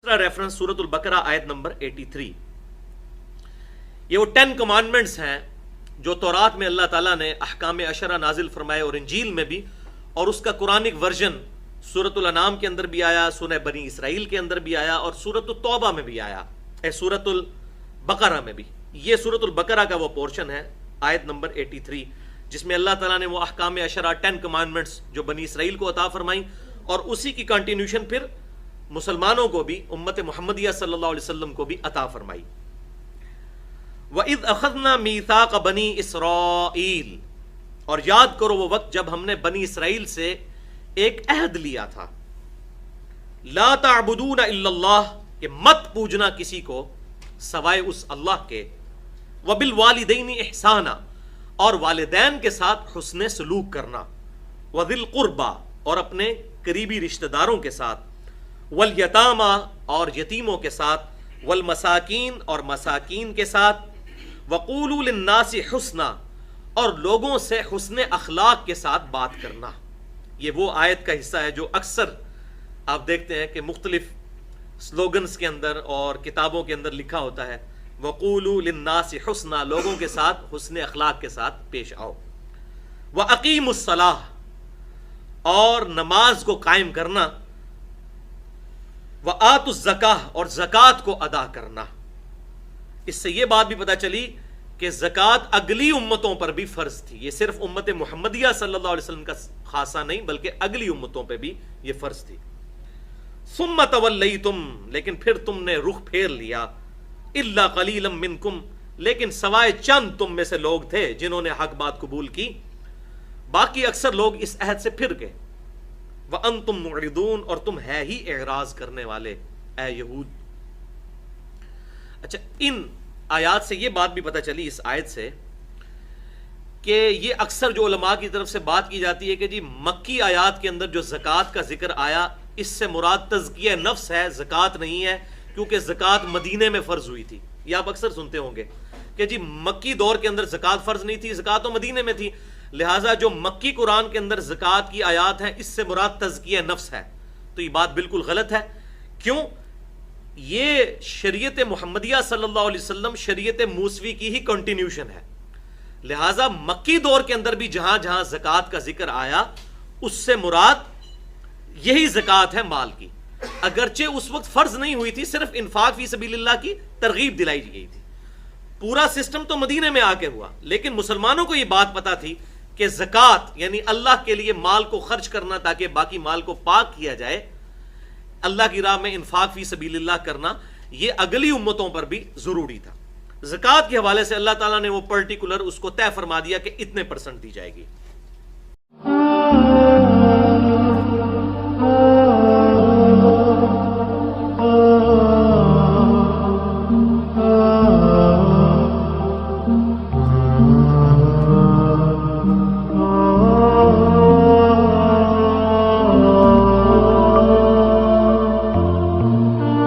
Reference सूरतुल बकरा आयत number 83। ये वो 10 कमांडमेंट्स हैं जो तौरात में अल्लाह ताला ने अहकाम अशरा नाजिल फरमाए और इंजील में भी, और उसका कुरानिक वर्जन सूरतुल अनाम के अंदर भी आया, सूरह बनी इसराइल के अंदर भी आया और सूरतुल तौबा में भी आया, सूरतुल बकरा में भी। ये सूरतुल बकरा का वो पोर्शन है आयत नंबर 83 जिसमें अल्लाह ताला ने वो अहकाम अशरा 10 कमांडमेंट्स जो बनी इसराइल को अता फरमाई और उसी की कंटिन्यूशन फिर मुसलमानों को भी, उम्मत मुहम्मदिया सल्लल्लाहु अलैहि वसल्लम को भी अता फरमाई। वइज़ अखज़ना मीसाक़ बनी इसराईल, और याद करो वो वक्त जब हमने बनी इसराइल से एक अहद लिया था, ला ताबुदून इल्लल्लाह, कि मत पूजना किसी को सवाए उस अल्लाह के, वबिल वालिदैनि इहसाना, और वालिदैन के साथ हुस्न सलूक करना, वदिल कुर्बा, और अपने करीबी रिश्तेदारों के साथ, वल यतामा, और यतीमों के साथ, वल मसाकीन, और मसाकीन के साथ, वक़ूलू लिन्नासि हुस्ना, और लोगों से हुस्न अखलाक के साथ बात करना। ये वो आयत का हिस्सा है जो अक्सर आप देखते हैं कि मुख्तलिफ स्लोगन्स के अंदर और किताबों के अंदर लिखा होता है, वक़ूलू लिन्नासि हुस्ना, लोगों के साथ हुस्न अखलाक के साथ पेश आओ। व अक़ीमुस्सलाह, और नमाज को कायम करना, व आतुज़ ज़काह, और ज़कात को अदा करना। इससे यह बात भी पता चली कि ज़कात अगली उम्मतों पर भी फर्ज थी। ये सिर्फ उम्मत मुहम्मदिया सल्लल्लाहु अलैहि वसल्लम का खासा नहीं बल्कि अगली उम्मतों पर भी ये फर्ज थी। सुम्मा तवल्लैतुम, लेकिन फिर तुमने रुख फेर लिया, इल्ला क़लीलम मिनकुम, लेकिन सवाए चंद तुम में से लोग थे जिन्होंने हक बात कबूल की, बाकी अक्सर लोग इस अहद से फिर गए। व अंतुम मुरिदून, और तुम है ही एराज करने वाले ए यहूद। अच्छा, इन आयात से ये बात भी पता चली, इस आयत से, कि ये अक्सर जो उलमा की तरफ से बात की जाती है कि जी मक्की आयात के अंदर जो ज़कात का जिक्र आया, इससे मुराद तज़किया नफ्स है, ज़कात नहीं है, क्योंकि ज़कात मदीने में फ़र्ज हुई थी। ये आप अक्सर सुनते होंगे कि जी मक्की दौर के अंदर ज़कात फ़र्ज नहीं थी, ज़कात तो मदीने में थी, लिहाजा जो मक्की कुरान के अंदर ज़कात की आयात है इससे मुराद तज़किया नफ्स है। तो ये बात बिल्कुल गलत है। क्यों? ये शरीयत मुहम्मदिया सल्लल्लाहु अलैहि वसल्लम शरीयत मूसवी की ही कंटिन्यूशन है, लिहाजा मक्की दौर के अंदर भी जहां जहां ज़कात का जिक्र आया उससे मुराद यही ज़कात है माल की, अगरचे उस वक्त फर्ज नहीं हुई थी, सिर्फ इन्फाक फी सबीलिल्लाह की तरगीब दिलाई गई थी। पूरा सिस्टम तो मदीने में आके हुआ, लेकिन मुसलमानों को यह बात पता थी कि ज़कात यानी अल्लाह के लिए माल को खर्च करना ताकि बाकी माल को पाक किया जाए, अल्लाह की राह में इन्फाक फी सबीलिल्लाह करना, यह अगली उम्मतों पर भी जरूरी था। ज़कात के हवाले से अल्लाह ताला ने वो पर्टिकुलर उसको तय फरमा दिया कि इतने % दी जाएगी।